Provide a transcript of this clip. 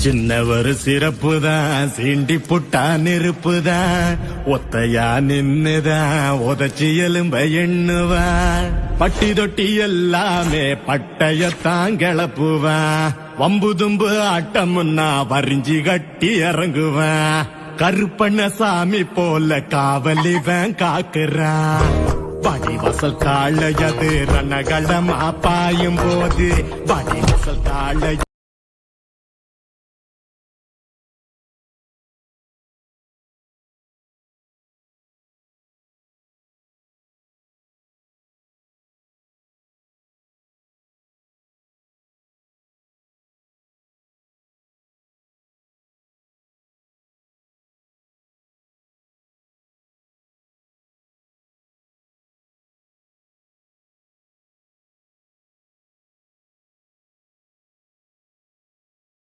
சின்னவர் சிறப்புதான், சீண்டி புட்டா நெருப்புதான், ஒத்தையா நின்னுதான் உதச்சி எலும்ப எண்ணுவான். பட்டி தொட்டி எல்லாமே பட்டயத்தான் கிளப்புவான். வம்பு தும்பு ஆட்டமுன்னா வரிஞ்சி கட்டி இறங்குவான். கருப்பண்ண சாமி போல காவலிவன் காக்குறான். வடிவசல் காளையது ரணகளமா பாயும் போது, வடிவசல் காளையது